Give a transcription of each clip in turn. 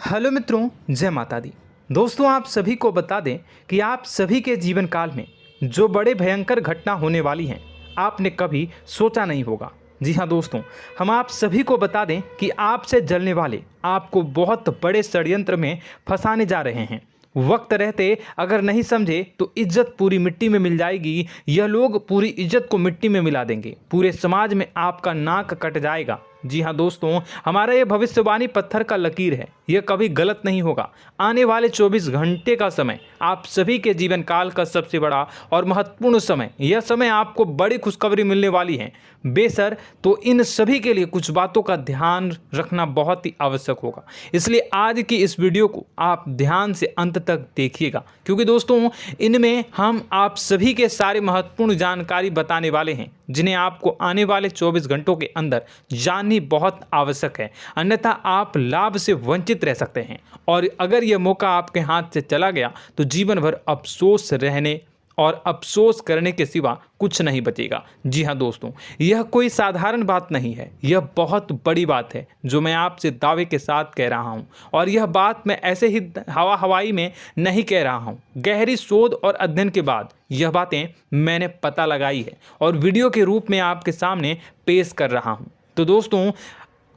Hello मित्रों, जय माता दी। दोस्तों, आप सभी को बता दें कि आप सभी के जीवन काल में जो बड़े भयंकर घटना होने वाली हैं, आपने कभी सोचा नहीं होगा। जी हाँ दोस्तों, हम आप सभी को बता दें कि आपसे जलने वाले आपको बहुत बड़े षड्यंत्र में फंसाने जा रहे हैं। वक्त रहते अगर नहीं समझे तो इज्जत पूरी मिट्टी में मिल जाएगी। यह लोग पूरी इज्जत को मिट्टी में मिला देंगे। पूरे समाज में आपका नाक कट जाएगा। जी हाँ दोस्तों, हमारा ये भविष्यवाणी पत्थर का लकीर है, यह कभी गलत नहीं होगा। आने वाले 24 घंटे का समय आप सभी के जीवन काल का सबसे बड़ा और महत्वपूर्ण समय। यह समय आपको बड़ी खुशखबरी मिलने वाली है बेसर, तो इन सभी के लिए कुछ बातों का ध्यान रखना बहुत ही आवश्यक होगा। इसलिए आज की इस वीडियो को आप ध्यान से अंत तक देखिएगा, क्योंकि दोस्तों इनमें हम आप सभी के सारे महत्वपूर्ण जानकारी बताने वाले हैं, जिन्हें आपको आने वाले 24 घंटों के अंदर जाननी बहुत आवश्यक है। अन्यथा आप लाभ से वंचित रह सकते हैं, और अगर यह मौका आपके हाथ से चला गया तो जीवन भर अफसोस रहने और अफसोस करने के सिवा कुछ नहीं बचेगा। जी हाँ दोस्तों, यह कोई साधारण बात नहीं है, यह बहुत बड़ी बात है जो मैं आपसे दावे के साथ कह रहा हूँ। और यह बात मैं ऐसे ही हवाई में नहीं कह रहा हूँ। गहरी शोध और अध्ययन के बाद यह बातें मैंने पता लगाई है और वीडियो के रूप में आपके सामने पेश कर रहा हूँ। तो दोस्तों,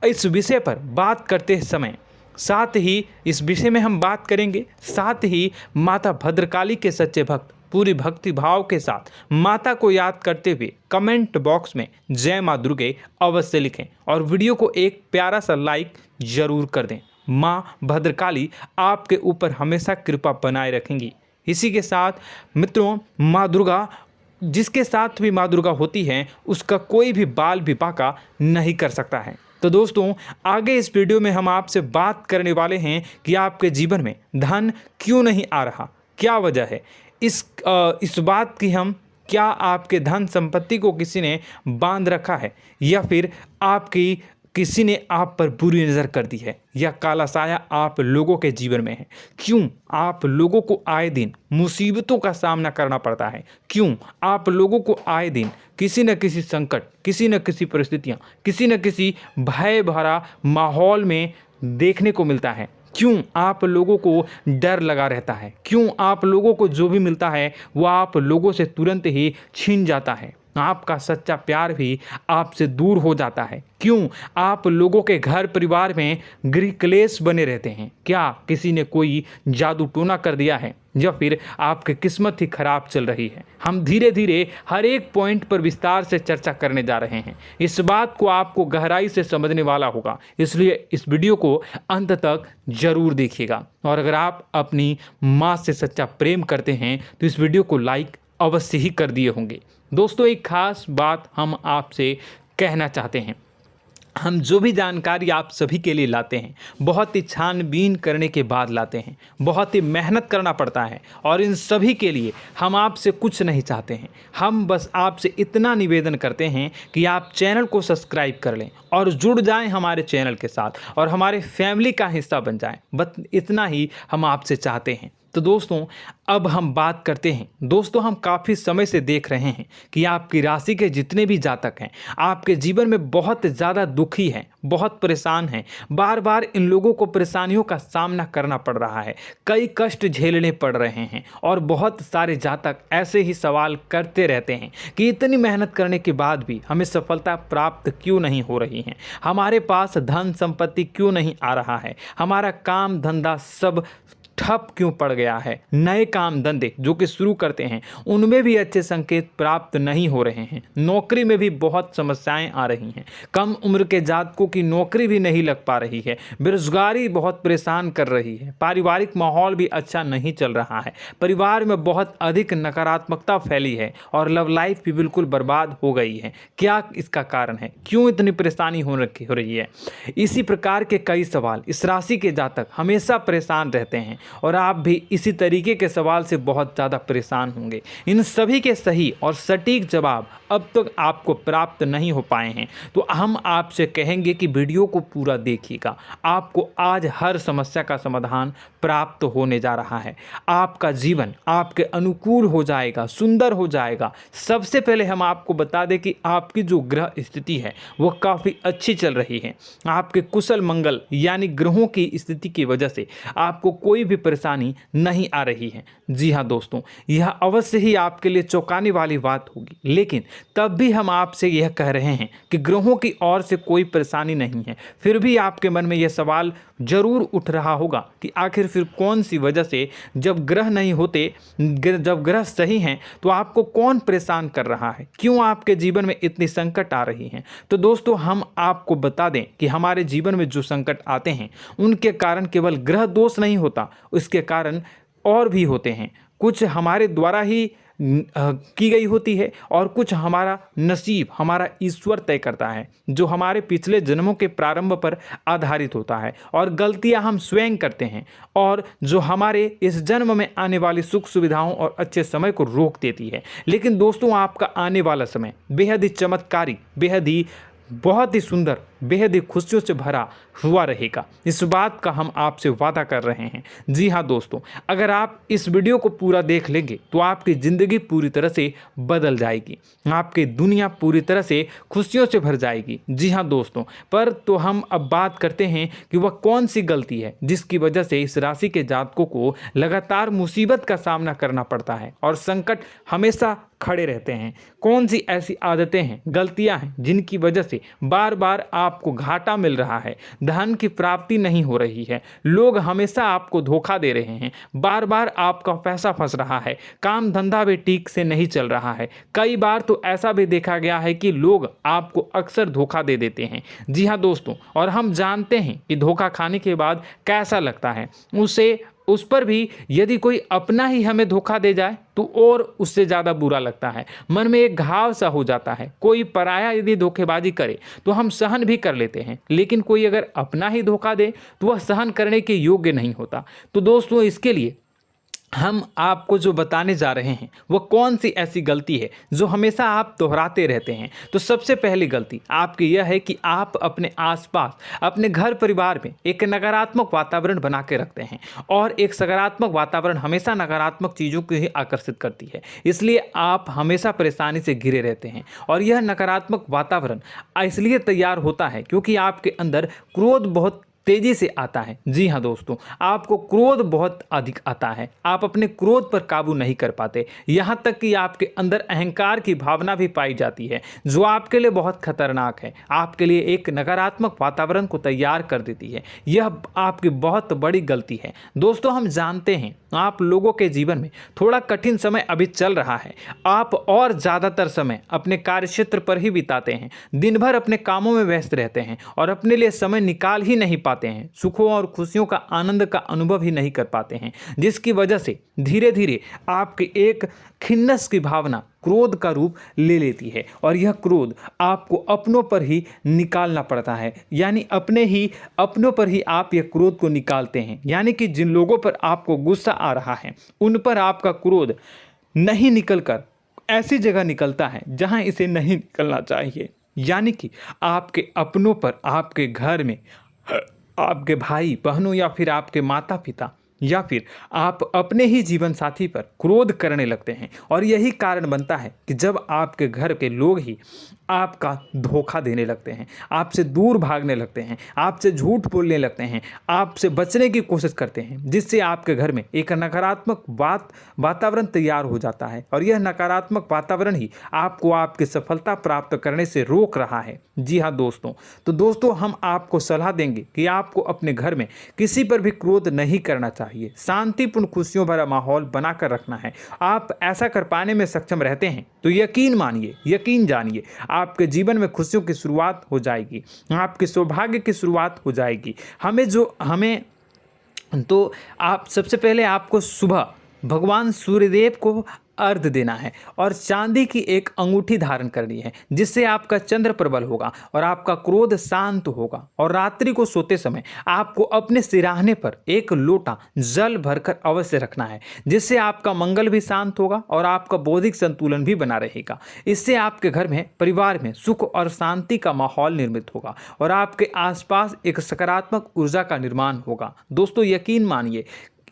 इस विषय पर बात करते समय साथ ही इस विषय में हम बात करेंगे, साथ ही माता भद्रकाली के सच्चे भक्त पूरी भक्ति भाव के साथ माता को याद करते हुए कमेंट बॉक्स में जय माँ दुर्गे अवश्य लिखें और वीडियो को एक प्यारा सा लाइक जरूर कर दें। माँ भद्रकाली आपके ऊपर हमेशा कृपा बनाए रखेंगी। इसी के साथ मित्रों, माँ दुर्गा, जिसके साथ भी माँ दुर्गा होती हैं, उसका कोई भी बाल भी बांका नहीं कर सकता है। तो दोस्तों, आगे इस वीडियो में हम आपसे बात करने वाले हैं कि आपके जीवन में धन क्यों नहीं आ रहा, क्या वजह है इस बात की। हम क्या आपके धन संपत्ति को किसी ने बांध रखा है, या फिर आपकी किसी ने आप पर बुरी नज़र कर दी है, या काला साया आप लोगों के जीवन में है। क्यों आप लोगों को आए दिन मुसीबतों का सामना करना पड़ता है, क्यों आप लोगों को आए दिन किसी न किसी संकट, किसी न किसी परिस्थितियाँ, किसी न किसी भय भरा माहौल में देखने को मिलता है, क्यों आप लोगों को डर लगा रहता है, क्यों आप लोगों को जो भी मिलता है वो आप लोगों से तुरंत ही छीन जाता है, आपका सच्चा प्यार भी आपसे दूर हो जाता है, क्यों आप लोगों के घर परिवार में गृह क्लेश बने रहते हैं। क्या किसी ने कोई जादू टोना कर दिया है, या फिर आपकी किस्मत ही खराब चल रही है। हम धीरे धीरे हर एक पॉइंट पर विस्तार से चर्चा करने जा रहे हैं। इस बात को आपको गहराई से समझने वाला होगा, इसलिए इस वीडियो को अंत तक जरूर देखिएगा। और अगर आप अपनी माँ से सच्चा प्रेम करते हैं तो इस वीडियो को लाइक अवश्य ही कर दिए होंगे। दोस्तों, एक खास बात हम आपसे कहना चाहते हैं। हम जो भी जानकारी आप सभी के लिए लाते हैं, बहुत ही छानबीन करने के बाद लाते हैं, बहुत ही मेहनत करना पड़ता है, और इन सभी के लिए हम आपसे कुछ नहीं चाहते हैं। हम बस आपसे इतना निवेदन करते हैं कि आप चैनल को सब्सक्राइब कर लें और जुड़ जाएं हमारे चैनल के साथ और हमारे फैमिली का हिस्सा बन जाएं। बस इतना ही हम आपसे चाहते हैं। तो दोस्तों, अब हम बात करते हैं। दोस्तों, हम काफ़ी समय से देख रहे हैं कि आपकी राशि के जितने भी जातक हैं, आपके जीवन में बहुत ज़्यादा दुखी हैं, बहुत परेशान हैं। बार बार इन लोगों को परेशानियों का सामना करना पड़ रहा है, कई कष्ट झेलने पड़ रहे हैं, और बहुत सारे जातक ऐसे ही सवाल करते रहते हैं कि इतनी मेहनत करने के बाद भी हमें सफलता प्राप्त क्यों नहीं हो रही है, हमारे पास धन संपत्ति क्यों नहीं आ रहा है, हमारा काम धंधा सब ठप क्यों पड़ गया है, नए काम धंधे जो कि शुरू करते हैं उनमें भी अच्छे संकेत प्राप्त नहीं हो रहे हैं, नौकरी में भी बहुत समस्याएं आ रही हैं, कम उम्र के जातकों की नौकरी भी नहीं लग पा रही है, बेरोजगारी बहुत परेशान कर रही है, पारिवारिक माहौल भी अच्छा नहीं चल रहा है, परिवार में बहुत अधिक नकारात्मकता फैली है, और लव लाइफ भी बिल्कुल बर्बाद हो गई है। क्या इसका कारण है, क्यों इतनी परेशानी हो रही है? इसी प्रकार के कई सवाल इस राशि के जातक हमेशा परेशान रहते हैं, और आप भी इसी तरीके के सवाल से बहुत ज़्यादा परेशान होंगे। इन सभी के सही और सटीक जवाब अब तक आपको प्राप्त नहीं हो पाए हैं, तो हम आपसे कहेंगे कि वीडियो को पूरा देखिएगा। आपको आज हर समस्या का समाधान प्राप्त होने जा रहा है। आपका जीवन आपके अनुकूल हो जाएगा, सुंदर हो जाएगा। सबसे पहले हम आपको बता दें कि आपकी जो ग्रह स्थिति है वो काफ़ी अच्छी चल रही है। आपके कुशल मंगल यानी ग्रहों की स्थिति की वजह से आपको कोई भी परेशानी नहीं आ रही है। जी हाँ दोस्तों, यह अवश्य ही आपके लिए चौंकाने वाली बात होगी, लेकिन तब भी हम आपसे यह कह रहे हैं कि ग्रहों की ओर से कोई परेशानी नहीं है। फिर भी आपके मन में यह सवाल जरूर उठ रहा होगा कि आखिर फिर कौन सी वजह से, जब ग्रह नहीं होते, जब ग्रह सही हैं, तो आपको कौन परेशान कर रहा है, क्यों आपके जीवन में इतनी संकट आ रही हैं। तो दोस्तों, हम आपको बता दें कि हमारे जीवन में जो संकट आते हैं उनके कारण केवल ग्रह दोष नहीं होता, उसके कारण और भी होते हैं। कुछ हमारे द्वारा ही की गई होती है और कुछ हमारा नसीब, हमारा ईश्वर तय करता है, जो हमारे पिछले जन्मों के प्रारंभ पर आधारित होता है। और गलतियां हम स्वयं करते हैं और जो हमारे इस जन्म में आने वाली सुख सुविधाओं और अच्छे समय को रोक देती है। लेकिन दोस्तों, आपका आने वाला समय बेहद ही चमत्कारी, बेहद ही बहुत ही सुंदर, बेहद ही खुशियों से भरा हुआ रहेगा। इस बात का हम आपसे वादा कर रहे हैं। जी हाँ दोस्तों, अगर आप इस वीडियो को पूरा देख लेंगे तो आपकी ज़िंदगी पूरी तरह से बदल जाएगी, आपकी दुनिया पूरी तरह से खुशियों से भर जाएगी। जी हाँ दोस्तों, पर तो हम अब बात करते हैं कि वह कौन सी गलती है जिसकी वजह से इस राशि के जातकों को लगातार मुसीबत का सामना करना पड़ता है और संकट हमेशा खड़े रहते हैं। कौन सी ऐसी आदतें हैं, गलतियां हैं जिनकी वजह से बार बार आपको घाटा मिल रहा है, धन की प्राप्ति नहीं हो रही है, लोग हमेशा आपको धोखा दे रहे हैं, बार बार आपका पैसा फंस रहा है, काम धंधा भी ठीक से नहीं चल रहा है। कई बार तो ऐसा भी देखा गया है कि लोग आपको अक्सर धोखा दे देते हैं। जी हाँ दोस्तों, और हम जानते हैं कि धोखा खाने के बाद कैसा लगता है। उस पर भी यदि कोई अपना ही हमें धोखा दे जाए तो और उससे ज़्यादा बुरा लगता है, मन में एक घाव सा हो जाता है। कोई पराया यदि धोखेबाजी करे तो हम सहन भी कर लेते हैं, लेकिन कोई अगर अपना ही धोखा दे तो वह सहन करने के योग्य नहीं होता। तो दोस्तों, इसके लिए हम आपको जो बताने जा रहे हैं वो कौन सी ऐसी गलती है जो हमेशा आप दोहराते रहते हैं। तो सबसे पहली गलती आपकी यह है कि आप अपने आसपास, अपने घर परिवार में एक नकारात्मक वातावरण बना के रखते हैं, और एक सकारात्मक वातावरण हमेशा नकारात्मक चीज़ों को ही आकर्षित करती है। इसलिए आप हमेशा परेशानी से घिरे रहते हैं, और यह नकारात्मक वातावरण इसलिए तैयार होता है क्योंकि आपके अंदर क्रोध बहुत तेजी से आता है। जी हाँ दोस्तों, आपको क्रोध बहुत अधिक आता है, आप अपने क्रोध पर काबू नहीं कर पाते, यहाँ तक कि आपके अंदर अहंकार की भावना भी पाई जाती है, जो आपके लिए बहुत खतरनाक है, आपके लिए एक नकारात्मक वातावरण को तैयार कर देती है। यह आपकी बहुत बड़ी गलती है। दोस्तों, हम जानते हैं आप लोगों के जीवन में थोड़ा कठिन समय अभी चल रहा है। आप और ज़्यादातर समय अपने कार्यक्षेत्र पर ही बिताते हैं, दिन भर अपने कामों में व्यस्त रहते हैं और अपने लिए समय निकाल ही नहीं पाते हैं, सुखों और खुशियों का आनंद का अनुभव ही नहीं कर पाते हैं, जिसकी वजह से धीरे धीरे आपकी एक खिन्नस की भावना क्रोध का रूप ले लेती है, और यह क्रोध आपको अपनों पर ही निकालना पड़ता है। यानी अपनों पर ही आप यह क्रोध को निकालते हैं। यानी कि जिन लोगों पर आपको गुस्सा आ रहा है उन पर आपका क्रोध नहीं निकलकर ऐसी जगह निकलता है जहां इसे नहीं निकलना चाहिए। यानी कि आपके अपनों पर, आपके घर में, आपके भाई बहनों या फिर आपके माता पिता या फिर आप अपने ही जीवन साथी पर क्रोध करने लगते हैं, और यही कारण बनता है कि जब आपके घर के लोग ही आपका धोखा देने लगते हैं, आपसे दूर भागने लगते हैं, आपसे झूठ बोलने लगते हैं, आपसे बचने की कोशिश करते हैं, जिससे आपके घर में एक नकारात्मक वातावरण तैयार हो जाता है, और यह नकारात्मक वातावरण ही आपको आपकी सफलता प्राप्त करने से रोक रहा है। जी हाँ दोस्तों, तो दोस्तों, हम आपको सलाह देंगे कि आपको अपने घर में किसी पर भी क्रोध नहीं करना चाहिए, शांतिपूर्ण खुशियों भरा माहौल बनाकर रखना है। आप ऐसा कर पाने में सक्षम रहते हैं तो यकीन मानिए, यकीन जानिए, आपके जीवन में खुशियों की शुरुआत हो जाएगी, आपके सौभाग्य की शुरुआत हो जाएगी। आप सबसे पहले आपको सुबह भगवान सूर्यदेव को अर्घ्य देना है और चांदी की एक अंगूठी धारण करनी है, जिससे आपका चंद्र प्रबल होगा और आपका क्रोध शांत होगा। और रात्रि को सोते समय आपको अपने सिरहाने पर एक लोटा जल भरकर अवश्य रखना है, जिससे आपका मंगल भी शांत होगा और आपका बौद्धिक संतुलन भी बना रहेगा। इससे आपके घर में, परिवार में सुख और शांति का माहौल निर्मित होगा और आपके आसपास एक सकारात्मक ऊर्जा का निर्माण होगा। दोस्तों,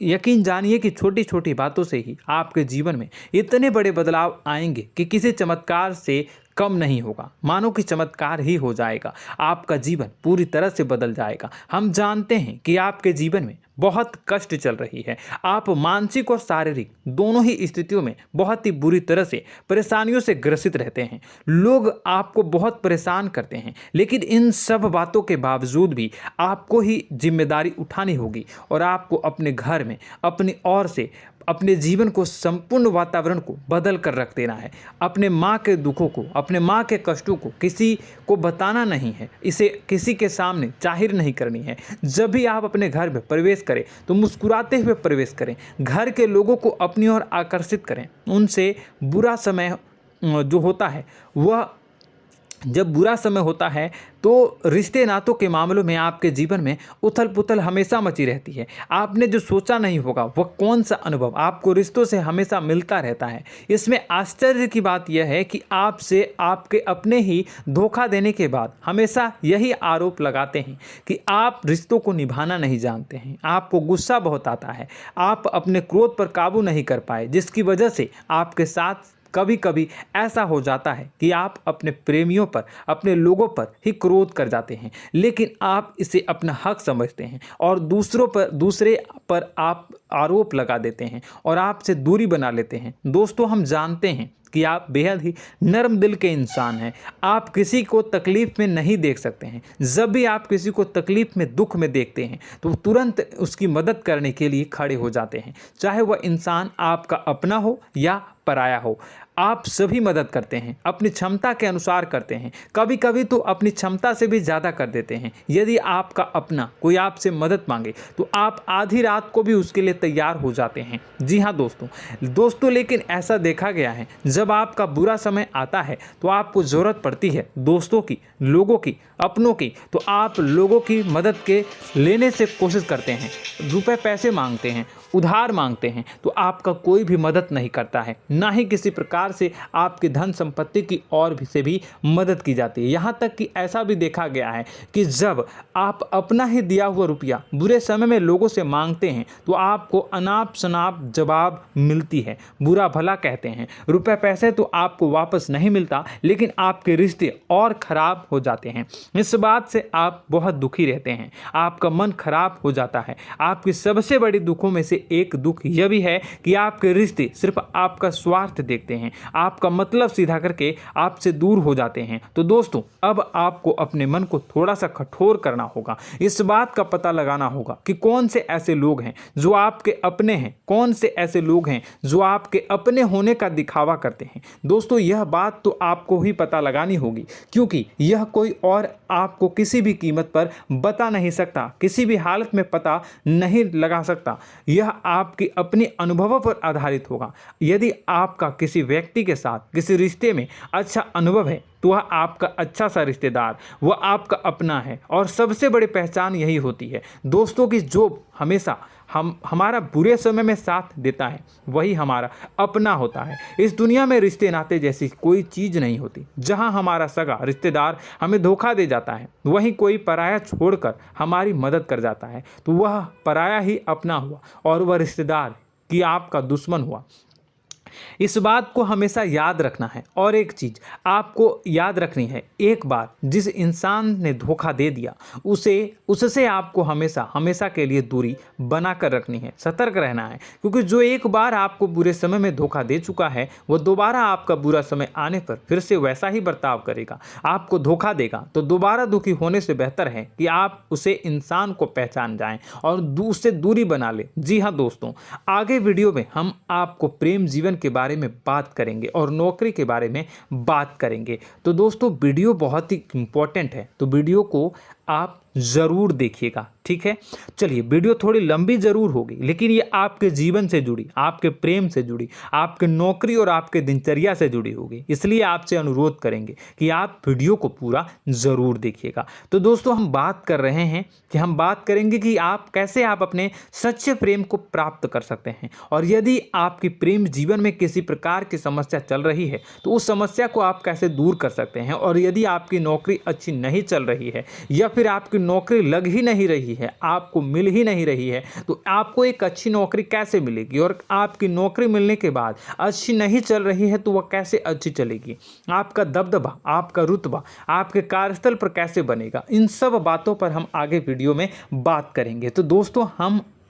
यकीन जानिए कि छोटी छोटी बातों से ही आपके जीवन में इतने बड़े बदलाव आएंगे कि किसी चमत्कार से कम नहीं होगा। मानो कि चमत्कार ही हो जाएगा, आपका जीवन पूरी तरह से बदल जाएगा। हम जानते हैं कि आपके जीवन में बहुत कष्ट चल रही है, आप मानसिक और शारीरिक दोनों ही स्थितियों में बहुत ही बुरी तरह से परेशानियों से ग्रसित रहते हैं। लोग आपको बहुत परेशान करते हैं, लेकिन इन सब बातों के बावजूद भी आपको ही जिम्मेदारी उठानी होगी और आपको अपने घर में अपनी ओर से अपने जीवन को, संपूर्ण वातावरण को बदल कर रख देना है। अपने माँ के दुखों को, अपने माँ के कष्टों को किसी को बताना नहीं है, इसे किसी के सामने जाहिर नहीं करनी है। जब भी आप अपने घर में प्रवेश करें तो मुस्कुराते हुए प्रवेश करें, घर के लोगों को अपनी ओर आकर्षित करें। उनसे बुरा समय जो होता है वह जब बुरा समय होता है तो रिश्ते नातों के मामलों में आपके जीवन में उथल पुथल हमेशा मची रहती है। आपने जो सोचा नहीं होगा वह कौन सा अनुभव आपको रिश्तों से हमेशा मिलता रहता है। इसमें आश्चर्य की बात यह है कि आपसे आपके अपने ही धोखा देने के बाद हमेशा यही आरोप लगाते हैं कि आप रिश्तों को निभाना नहीं जानते हैं, आपको गुस्सा बहुत आता है, आप अपने क्रोध पर काबू नहीं कर पाए, जिसकी वजह से आपके साथ कभी कभी ऐसा हो जाता है कि आप अपने प्रेमियों पर, अपने लोगों पर ही क्रोध कर जाते हैं, लेकिन आप इसे अपना हक समझते हैं और दूसरे पर आप आरोप लगा देते हैं और आपसे दूरी बना लेते हैं। दोस्तों, हम जानते हैं कि आप बेहद ही नर्म दिल के इंसान हैं। आप किसी को तकलीफ में नहीं देख सकते हैं। जब भी आप किसी को तकलीफ में, दुख में देखते हैं तो तुरंत उसकी मदद करने के लिए खड़े हो जाते हैं, चाहे वह इंसान आपका अपना हो या पराया हो। आप सभी मदद करते हैं, अपनी क्षमता के अनुसार करते हैं, कभी कभी तो अपनी क्षमता से भी ज़्यादा कर देते हैं। यदि आपका अपना कोई आपसे मदद मांगे तो आप आधी रात को भी उसके लिए तैयार हो जाते हैं। जी हाँ दोस्तों, लेकिन ऐसा देखा गया है, जब आपका बुरा समय आता है तो आपको ज़रूरत पड़ती है दोस्तों की, लोगों की, अपनों की, तो आप लोगों की मदद के लेने से कोशिश करते हैं, रुपए पैसे मांगते हैं, उधार मांगते हैं, तो आपका कोई भी मदद नहीं करता है, ना ही किसी प्रकार से आपकी धन संपत्ति की ओर से भी मदद की जाती है। यहाँ तक कि ऐसा भी देखा गया है कि जब आप अपना ही दिया हुआ रुपया बुरे समय में लोगों से मांगते हैं तो आपको अनाप शनाप जवाब मिलती है, बुरा भला कहते हैं। रुपए पैसे तो आपको वापस नहीं मिलता, लेकिन आपके रिश्ते और खराब हो जाते हैं। इस बात से आप बहुत दुखी रहते हैं, आपका मन खराब हो जाता है। आपकी सबसे बड़ी दुखों में से एक दुख यह भी है कि आपके रिश्ते सिर्फ आपका स्वार्थ देखते हैं, आपका मतलब सीधा करके आपसे दूर हो जाते हैं। तो दोस्तों, अब आपको अपने मन को थोड़ा सा कठोर करना होगा, इस बात का पता लगाना होगा कि कौन से ऐसे लोग हैं जो आपके अपने हैं, कौन से ऐसे लोग हैं जो आपके अपने होने का दिखावा करते हैं। दोस्तों, यह बात तो आपको ही पता लगानी होगी, क्योंकि यह कोई और आपको किसी भी कीमत पर बता नहीं सकता, किसी भी हालत में पता नहीं लगा सकता। यह आपकी अपने अनुभवों पर आधारित होगा। यदि आपका किसी व्यक्ति के साथ किसी रिश्ते में अच्छा अनुभव है तो वह आपका अच्छा सा रिश्तेदार, वह आपका अपना है। और सबसे बड़ी पहचान यही होती है दोस्तों की जो हमेशा हमारा बुरे समय में साथ देता है वही हमारा अपना होता है। इस दुनिया में रिश्ते नाते जैसी कोई चीज़ नहीं होती। जहां हमारा सगा रिश्तेदार हमें धोखा दे जाता है, वहीं कोई पराया छोड़कर हमारी मदद कर जाता है, तो वह पराया ही अपना हुआ और वह रिश्तेदार की आपका दुश्मन हुआ। इस बात को हमेशा याद रखना है। और एक चीज़ आपको याद रखनी है, एक बार जिस इंसान ने धोखा दे दिया उससे आपको हमेशा के लिए दूरी बना कर रखनी है, सतर्क रहना है। क्योंकि जो एक बार आपको बुरे समय में धोखा दे चुका है वो दोबारा आपका बुरा समय आने पर फिर से वैसा ही बर्ताव करेगा, आपको धोखा देगा। तो दोबारा दुखी होने से बेहतर है कि आप उसे इंसान को पहचान जाएं और उससे दूरी बना लें। जी हाँ दोस्तों, आगे वीडियो में हम आपको प्रेम जीवन के बारे में बात करेंगे और नौकरी के बारे में बात करेंगे। तो दोस्तों, वीडियो बहुत ही इम्पोर्टेंट है, तो वीडियो को आप ज़रूर देखिएगा, ठीक है। चलिए, वीडियो थोड़ी लंबी ज़रूर होगी, लेकिन ये आपके जीवन से जुड़ी, आपके प्रेम से जुड़ी, आपके नौकरी और आपके दिनचर्या से जुड़ी होगी, इसलिए आपसे अनुरोध करेंगे कि आप वीडियो को पूरा ज़रूर देखिएगा। तो दोस्तों, हम बात कर रहे हैं कि हम बात करेंगे कि आप कैसे आप अपने सच्चे प्रेम को प्राप्त कर सकते हैं, और यदि आपकी प्रेम जीवन में किसी प्रकार की समस्या चल रही है तो उस समस्या को आप कैसे दूर कर सकते हैं, और यदि आपकी नौकरी अच्छी नहीं चल रही है या फिर आपकी नौकरी लग ही नहीं रही है, आपको मिल ही नहीं रही है, तो आपको एक अच्छी नौकरी कैसे मिलेगी, और आपकी नौकरी मिलने के बाद अच्छी नहीं चल रही है तो वह कैसे अच्छी चलेगी, आपका दबदबा, आपका रुतबा आपके कार्यस्थल पर कैसे बनेगा, इन सब बातों पर हम आगे वीडियो में बात करेंगे। तो दोस्तों,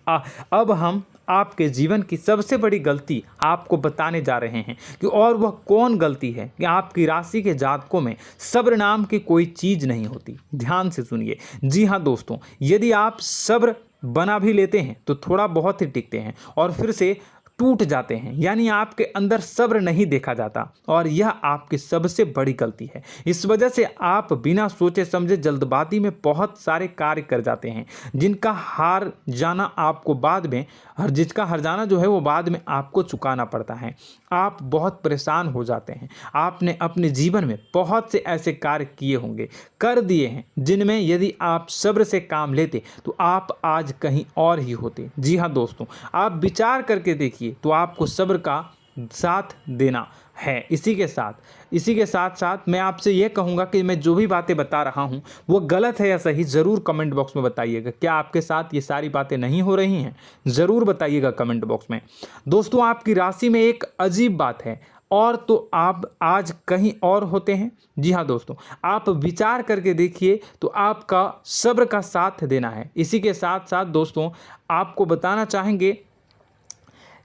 अब हम आपके जीवन की सबसे बड़ी गलती आपको बताने जा रहे हैं कि और वह कौन गलती है कि आपकी राशि के जातकों में सब्र नाम की कोई चीज़ नहीं होती। ध्यान से सुनिए। जी हाँ दोस्तों, यदि आप सब्र बना भी लेते हैं तो थोड़ा बहुत ही टिकते हैं और फिर से टूट जाते हैं, यानी आपके अंदर सब्र नहीं देखा जाता, और यह आपकी सबसे बड़ी गलती है। इस वजह से आप बिना सोचे समझे जल्दबाजी में बहुत सारे कार्य कर जाते हैं, जिनका हार जाना आपको बाद में जिसका हर जाना जो है वो बाद में आपको चुकाना पड़ता है। आप बहुत परेशान हो जाते हैं। आपने अपने जीवन में बहुत से ऐसे कार्य किए होंगे, कर दिए हैं, जिनमें यदि आप सब्र से काम लेते तो आप आज कहीं और ही होते। जी हाँ दोस्तों, आप विचार करके देखिए तो आपको सब्र का साथ देना है। इसी के साथ साथ मैं आपसे ये कहूँगा कि मैं जो भी बातें बता रहा हूँ वो गलत है या सही, ज़रूर कमेंट बॉक्स में बताइएगा। क्या आपके साथ ये सारी बातें नहीं हो रही हैं? ज़रूर बताइएगा कमेंट बॉक्स में। दोस्तों, आपकी राशि में एक अजीब बात है, और तो आप आज कहीं और होते हैं। जी हाँ दोस्तों, आप विचार करके देखिए तो आपका सब्र का साथ देना है। इसी के साथ साथ दोस्तों, आपको बताना चाहेंगे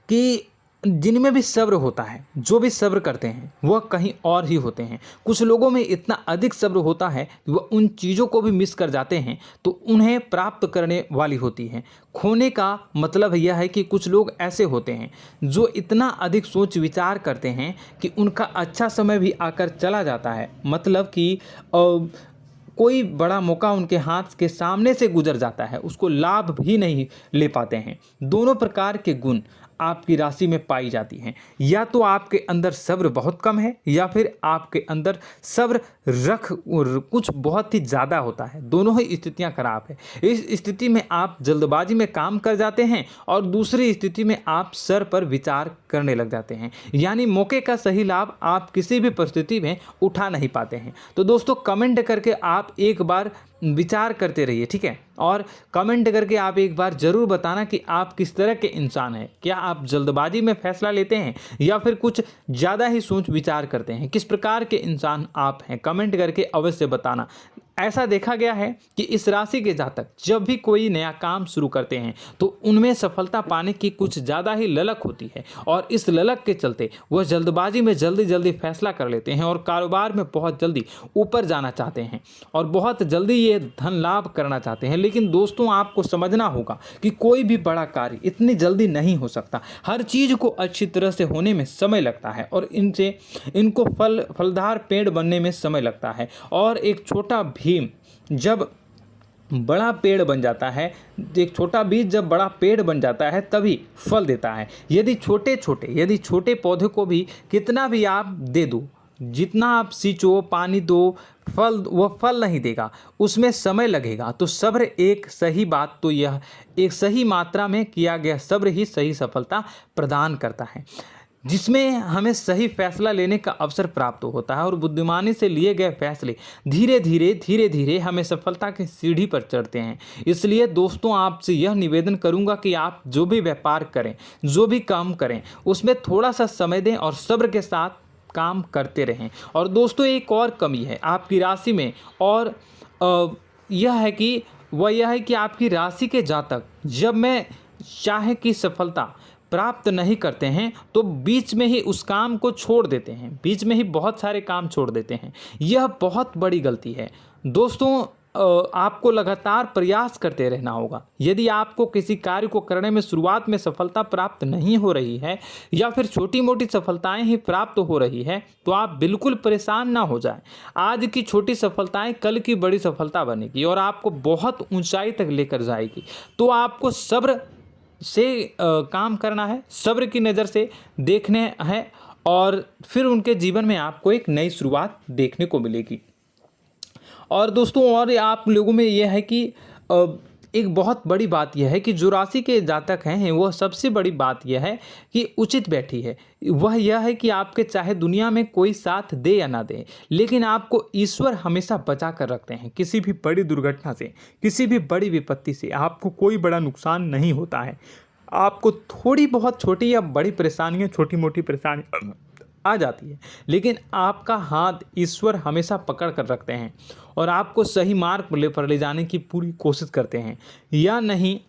कि जिनमें भी सब्र होता है, जो भी सब्र करते हैं वह कहीं और ही होते हैं। कुछ लोगों में इतना अधिक सब्र होता है कि वह उन चीज़ों को भी मिस कर जाते हैं तो उन्हें प्राप्त करने वाली होती हैं। खोने का मतलब यह है कि कुछ लोग ऐसे होते हैं जो इतना अधिक सोच विचार करते हैं कि उनका अच्छा समय भी आकर चला जाता है, मतलब कि कोई बड़ा मौका उनके हाथ के सामने से गुजर जाता है, उसको लाभ भी नहीं ले पाते हैं। दोनों प्रकार के गुण आपकी राशि में पाई जाती हैं। या तो आपके अंदर सब्र बहुत कम है या फिर आपके अंदर सब्र कुछ बहुत ही ज़्यादा होता है। दोनों ही स्थितियां खराब है। इस स्थिति में आप जल्दबाजी में काम कर जाते हैं और दूसरी स्थिति में आप सर पर विचार करने लग जाते हैं, यानी मौके का सही लाभ आप किसी भी परिस्थिति में उठा नहीं पाते हैं। तो दोस्तों, कमेंट करके आप एक बार विचार करते रहिए, ठीक है, और कमेंट करके आप एक बार ज़रूर बताना कि आप किस तरह के इंसान हैं। क्या आप जल्दबाजी में फैसला लेते हैं या फिर कुछ ज़्यादा ही सोच विचार करते हैं? किस प्रकार के इंसान आप हैं? कमेंट करके अवश्य बताना। ऐसा देखा गया है कि इस राशि के जातक जब भी कोई नया काम शुरू करते हैं तो उनमें सफलता पाने की कुछ ज़्यादा ही ललक होती है, और इस ललक के चलते वह जल्दबाजी में जल्दी फैसला कर लेते हैं और कारोबार में बहुत जल्दी ऊपर जाना चाहते हैं और बहुत जल्दी ये धन लाभ करना चाहते हैं। लेकिन दोस्तों, आपको समझना होगा कि कोई भी बड़ा कार्य इतनी जल्दी नहीं हो सकता। हर चीज़ को अच्छी तरह से होने में समय लगता है और इनको फलदार पेड़ बनने में समय लगता है। और एक छोटा भीम जब बड़ा पेड़ बन जाता है, एक छोटा बीज जब बड़ा पेड़ बन जाता है तभी फल देता है। यदि छोटे पौधे को भी कितना भी आप दे दो, जितना आप सींचो, पानी दो, वह फल नहीं देगा, उसमें समय लगेगा। तो सब्र एक सही बात, तो यह एक सही मात्रा में किया गया सब्र ही सही सफलता प्रदान करता है, जिसमें हमें सही फैसला लेने का अवसर प्राप्त होता है और बुद्धिमानी से लिए गए फैसले धीरे धीरे हमें सफलता की सीढ़ी पर चढ़ते हैं। इसलिए दोस्तों, आपसे यह निवेदन करूंगा कि आप जो भी व्यापार करें, जो भी काम करें, उसमें थोड़ा सा समय दें और सब्र के साथ काम करते रहें। और दोस्तों, एक और कमी है आपकी राशि में, और यह है कि आपकी राशि के जातक जब मैं चाहे कि सफलता प्राप्त नहीं करते हैं तो बीच में ही उस काम को छोड़ देते हैं, बीच में ही बहुत सारे काम छोड़ देते हैं। यह बहुत बड़ी गलती है दोस्तों। आपको लगातार प्रयास करते रहना होगा। यदि आपको किसी कार्य को करने में शुरुआत में सफलता प्राप्त नहीं हो रही है या फिर छोटी मोटी सफलताएं ही प्राप्त हो रही है तो आप बिल्कुल परेशान ना हो जाएं। आज की छोटी सफलताएं कल की बड़ी सफलता बनेगी और आपको बहुत ऊंचाई तक लेकर जाएगी। तो आपको सब्र से काम करना है, सब्र की नज़र से देखने हैं और फिर उनके जीवन में आपको एक नई शुरुआत देखने को मिलेगी। और दोस्तों और आप लोगों में यह है कि एक बहुत बड़ी बात यह है कि जो राशि के जातक हैं वह सबसे बड़ी बात यह है कि उचित बैठी है। वह यह है कि आपके चाहे दुनिया में कोई साथ दे या ना दे, लेकिन आपको ईश्वर हमेशा बचा कर रखते हैं। किसी भी बड़ी दुर्घटना से, किसी भी बड़ी विपत्ति से आपको कोई बड़ा नुकसान नहीं होता है। आपको थोड़ी बहुत छोटी या बड़ी परेशानियाँ, छोटी मोटी परेशानी आ जाती है, लेकिन आपका हाथ ईश्वर हमेशा पकड़ कर रखते हैं और आपको सही मार्ग पर ले जाने की पूरी कोशिश करते हैं। या नहीं,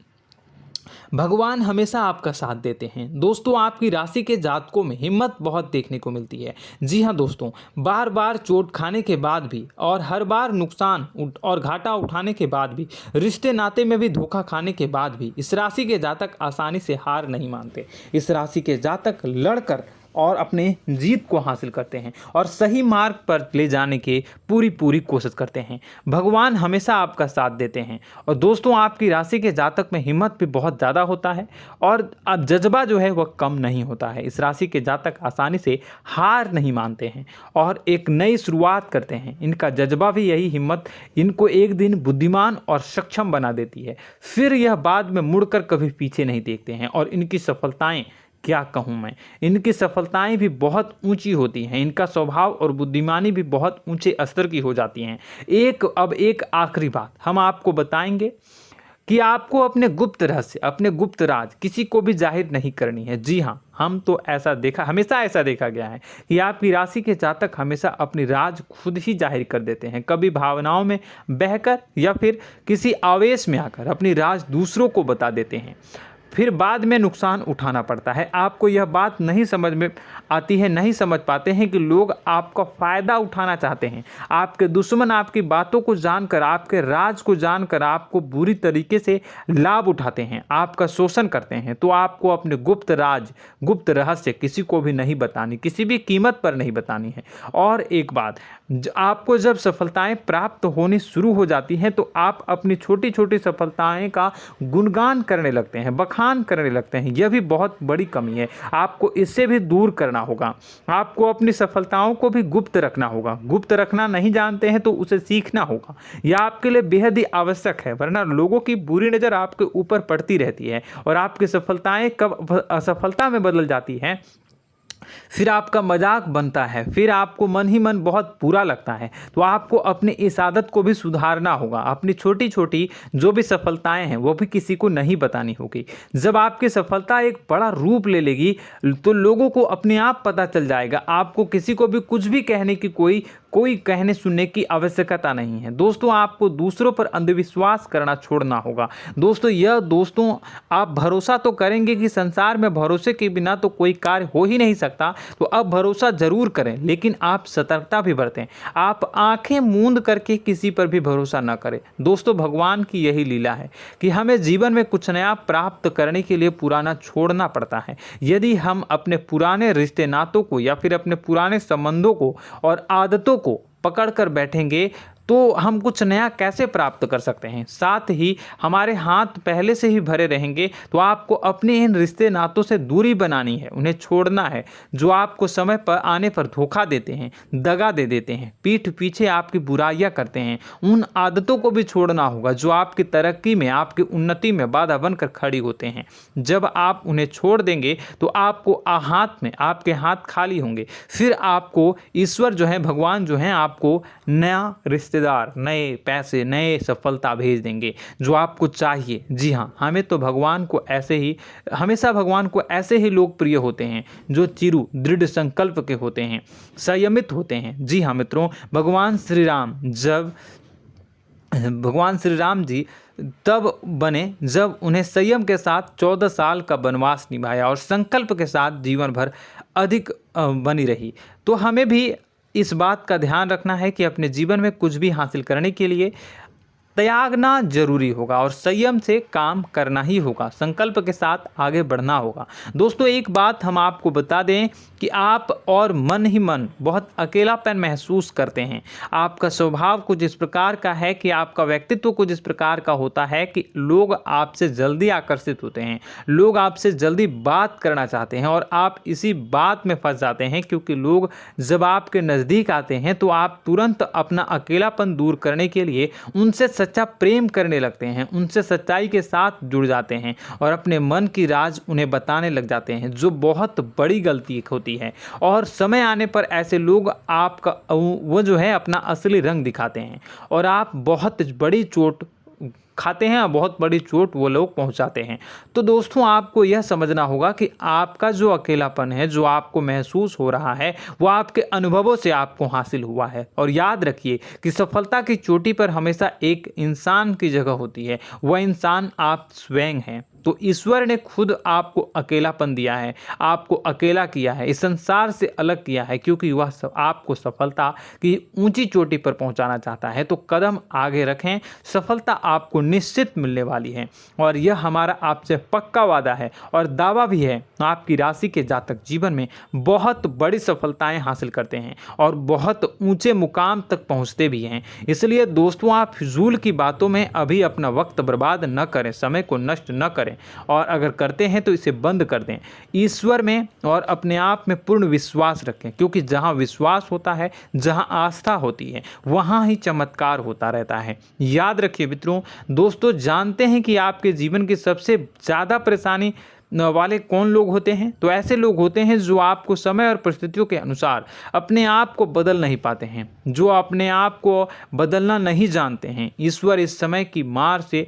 भगवान हमेशा आपका साथ देते हैं। दोस्तों आपकी राशि के जातकों में हिम्मत बहुत देखने को मिलती है। जी हाँ दोस्तों, बार बार चोट खाने के बाद भी और हर बार नुकसान और घाटा उठाने के बाद भी, रिश्ते नाते में भी धोखा खाने के बाद भी इस राशि के जातक आसानी से हार नहीं मानते। इस राशि के जातक लड़कर और अपने जीत को हासिल करते हैं और सही मार्ग पर ले जाने की पूरी कोशिश करते हैं। भगवान हमेशा आपका साथ देते हैं। और दोस्तों आपकी राशि के जातक में हिम्मत भी बहुत ज़्यादा होता है और अब जज्बा जो है वह कम नहीं होता है। इस राशि के जातक आसानी से हार नहीं मानते हैं और एक नई शुरुआत करते हैं। इनका जज्बा भी, यही हिम्मत इनको एक दिन बुद्धिमान और सक्षम बना देती है। फिर यह बाद में मुड़कर कभी पीछे नहीं देखते हैं और इनकी सफलताएं, क्या कहूँ मैं, इनकी सफलताएं भी बहुत ऊंची होती हैं। इनका स्वभाव और बुद्धिमानी भी बहुत ऊंचे स्तर की हो जाती हैं। अब एक आखिरी बात हम आपको बताएंगे कि आपको अपने गुप्त रहस्य, अपने गुप्त राज किसी को भी जाहिर नहीं करनी है। जी हाँ, हमेशा ऐसा देखा गया है कि आपकी राशि के जातक हमेशा अपनी राज खुद ही जाहिर कर देते हैं। कभी भावनाओं में बहकर या फिर किसी आवेश में आकर अपनी राज दूसरों को बता देते हैं, फिर बाद में नुकसान उठाना पड़ता है। आपको यह बात नहीं समझ में आती है, नहीं समझ पाते हैं कि लोग आपका फ़ायदा उठाना चाहते हैं। आपके दुश्मन आपकी बातों को जानकर, आपके राज को जानकर आपको बुरी तरीके से लाभ उठाते हैं, आपका शोषण करते हैं। तो आपको अपने गुप्त राज, गुप्त रहस्य किसी को भी नहीं बतानी, किसी भी कीमत पर नहीं बतानी है। और एक बात, आपको जब सफलताएं प्राप्त होनी शुरू हो जाती हैं तो आप अपनी छोटी छोटी सफलताएं का गुणगान करने लगते हैं, बखान करने लगते हैं। यह भी बहुत बड़ी कमी है, आपको इससे भी दूर करना होगा। आपको अपनी सफलताओं को भी गुप्त रखना होगा। गुप्त रखना नहीं जानते हैं तो उसे सीखना होगा। यह आपके लिए बेहद ही आवश्यक है, वरना लोगों की बुरी नज़र आपके ऊपर पड़ती रहती है और आपकी सफलताएं कब असफलता में बदल जाती हैं, फिर आपका मजाक बनता है, फिर आपको मन ही मन बहुत बुरा लगता है। तो आपको अपनी इस आदत को भी सुधारना होगा। अपनी छोटी छोटी जो भी सफलताएं हैं वो भी किसी को नहीं बतानी होगी। जब आपकी सफलता एक बड़ा रूप ले लेगी तो लोगों को अपने आप पता चल जाएगा। आपको किसी को भी कुछ भी कहने की कोई कहने सुनने की आवश्यकता नहीं है। दोस्तों आपको दूसरों पर अंधविश्वास करना छोड़ना होगा। दोस्तों आप भरोसा तो करेंगे कि संसार में भरोसे के बिना तो कोई कार्य हो ही नहीं सकता, तो अब भरोसा जरूर करें, लेकिन आप सतर्कता भी बरतें। आप आंखें मूंद करके किसी पर भी भरोसा न करें। दोस्तों भगवान की यही लीला है कि हमें जीवन में कुछ नया प्राप्त करने के लिए पुराना छोड़ना पड़ता है। यदि हम अपने पुराने रिश्ते नातों को या फिर अपने पुराने संबंधों को और आदतों को पकड़ कर बैठेंगे तो हम कुछ नया कैसे प्राप्त कर सकते हैं। साथ ही हमारे हाथ पहले से ही भरे रहेंगे। तो आपको अपने इन रिश्ते नातों से दूरी बनानी है, उन्हें छोड़ना है। जो आपको समय पर आने पर धोखा देते हैं, दगा दे देते हैं, पीठ पीछे आपकी बुराइयां करते हैं, उन आदतों को भी छोड़ना होगा जो आपकी तरक्की में, आपकी उन्नति में बाधा बनकर खड़ी होते हैं। जब आप उन्हें छोड़ देंगे तो आपके हाथ खाली होंगे। फिर आपको ईश्वर जो है, भगवान जो है, आपको नया रिश्तेदार, नए पैसे, नए सफलता भेज देंगे जो आपको चाहिए। जी हाँ, हमेशा भगवान को ऐसे ही लोग प्रिय होते हैं जो चिरु दृढ़ संकल्प के होते हैं, संयमित होते हैं। जी हाँ मित्रों, भगवान श्री राम जी तब बने जब उन्हें संयम के साथ 14 साल का वनवास निभाया और संकल्प के साथ जीवन भर अधिक बनी रही। तो हमें भी इस बात का ध्यान रखना है कि अपने जीवन में कुछ भी हासिल करने के लिए त्यागना जरूरी होगा और संयम से काम करना ही होगा, संकल्प के साथ आगे बढ़ना होगा। दोस्तों एक बात हम आपको बता दें कि आप और मन ही मन बहुत अकेलापन महसूस करते हैं। आपका स्वभाव कुछ इस प्रकार का है कि आपका व्यक्तित्व कुछ इस प्रकार का होता है कि लोग आपसे जल्दी आकर्षित होते हैं, लोग आपसे जल्दी बात करना चाहते हैं और आप इसी बात में फंस जाते हैं, क्योंकि लोग जब आपके नज़दीक आते हैं तो आप तुरंत अपना अकेलापन दूर करने के लिए उनसे सच्चा प्रेम करने लगते हैं, उनसे सच्चाई के साथ जुड़ जाते हैं और अपने मन की राज उन्हें बताने लग जाते हैं, जो बहुत बड़ी गलती होती है। और समय आने पर ऐसे लोग आपका वो जो है अपना असली रंग दिखाते हैं और आप बहुत बड़ी चोट खाते हैं, बहुत बड़ी चोट वो लोग पहुंचाते हैं। तो दोस्तों आपको यह समझना होगा कि आपका जो अकेलापन है, जो आपको महसूस हो रहा है, वो आपके अनुभवों से आपको हासिल हुआ है। और याद रखिए कि सफलता की चोटी पर हमेशा एक इंसान की जगह होती है, वह इंसान आप स्वयं हैं। तो ईश्वर ने खुद आपको अकेलापन दिया है, आपको अकेला किया है, इस संसार से अलग किया है, क्योंकि वह आपको सफलता की ऊंची चोटी पर पहुंचाना चाहता है। तो कदम आगे रखें, सफलता आपको निश्चित मिलने वाली है और यह हमारा आपसे पक्का वादा है और दावा भी है। आपकी राशि के जातक जीवन में बहुत बड़ी सफलताएं हासिल करते हैं और बहुत ऊंचे मुकाम तक पहुंचते भी हैं। इसलिए दोस्तों आप फिजूल की बातों में अभी अपना वक्त बर्बाद न करें, समय को नष्ट न करें और अगर करते हैं तो इसे बंद कर दें। ईश्वर में और अपने आप में पूर्ण विश्वास रखें, क्योंकि जहां विश्वास होता है, जहां आस्था होती है, वहां ही चमत्कार होता रहता है। याद रखिए मित्रों, दोस्तों जानते हैं कि आपके जीवन की सबसे ज़्यादा परेशानी वाले कौन लोग होते हैं? तो ऐसे लोग होते हैं जो आपको समय और परिस्थितियों के अनुसार अपने आप को बदल नहीं पाते हैं, जो अपने आप को बदलना नहीं जानते हैं। ईश्वर इस समय की मार से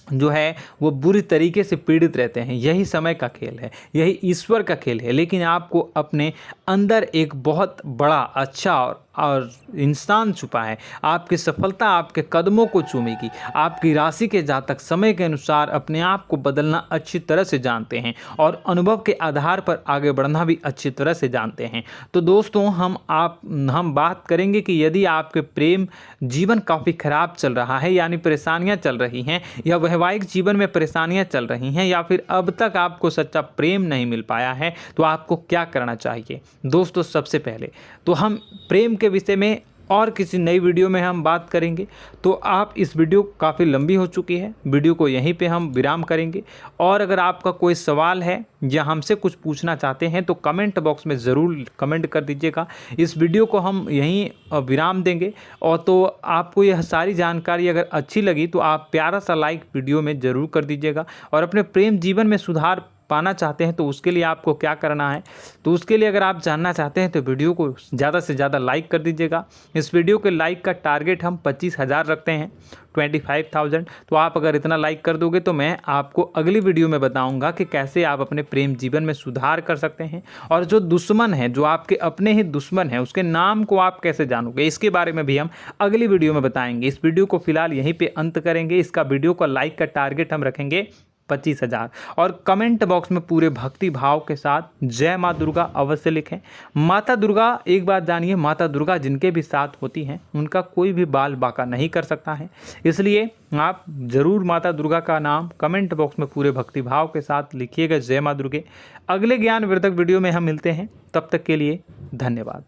जो है वो बुरी तरीके से पीड़ित रहते हैं। यही समय का खेल है, यही ईश्वर का खेल है। लेकिन आपको अपने अंदर एक बहुत बड़ा अच्छा और इंसान छुपा है। आपकी सफलता आपके कदमों को चूमेगी। आपकी राशि के जातक समय के अनुसार अपने आप को बदलना अच्छी तरह से जानते हैं और अनुभव के आधार पर आगे बढ़ना भी अच्छी तरह से जानते हैं। तो दोस्तों हम बात करेंगे कि यदि आपके प्रेम जीवन काफ़ी खराब चल रहा है, यानी परेशानियां चल रही हैं, या वैवाहिक जीवन में परेशानियां चल रही हैं, या फिर अब तक आपको सच्चा प्रेम नहीं मिल पाया है, तो आपको क्या करना चाहिए। दोस्तों सबसे पहले तो हम प्रेम के विषय में और किसी नई वीडियो में हम बात करेंगे। तो आप इस वीडियो काफ़ी लंबी हो चुकी है, वीडियो को यहीं पे हम विराम करेंगे। और अगर आपका कोई सवाल है या हमसे कुछ पूछना चाहते हैं तो कमेंट बॉक्स में ज़रूर कमेंट कर दीजिएगा। इस वीडियो को हम यहीं विराम देंगे। और तो आपको यह सारी जानकारी अगर अच्छी लगी तो आप प्यारा सा लाइक वीडियो में ज़रूर कर दीजिएगा। और अपने प्रेम जीवन में सुधार पाना चाहते हैं तो उसके लिए आपको क्या करना है, तो उसके लिए अगर आप जानना चाहते हैं तो वीडियो को ज़्यादा से ज़्यादा लाइक कर दीजिएगा। इस वीडियो के लाइक का टारगेट हम 25,000 रखते हैं, 25,000। तो आप अगर इतना लाइक कर दोगे तो मैं आपको अगली वीडियो में बताऊंगा कि कैसे आप अपने प्रेम जीवन में सुधार कर सकते हैं। और जो दुश्मन है, जो आपके अपने ही दुश्मन है, उसके नाम को आप कैसे जानोगे, इसके बारे में भी हम अगली वीडियो में बताएंगे। इस वीडियो को फिलहाल यहीं पर अंत करेंगे। इसका वीडियो का लाइक का टारगेट हम रखेंगे 25,000। और कमेंट बॉक्स में पूरे भक्ति भाव के साथ जय माँ दुर्गा अवश्य लिखें। माता दुर्गा, एक बात जानिए, माता दुर्गा जिनके भी साथ होती हैं उनका कोई भी बाल बाका नहीं कर सकता है। इसलिए आप ज़रूर माता दुर्गा का नाम कमेंट बॉक्स में पूरे भक्ति भाव के साथ लिखिएगा, जय माँ दुर्गे। अगले ज्ञानवर्धक वीडियो में हम मिलते हैं, तब तक के लिए धन्यवाद।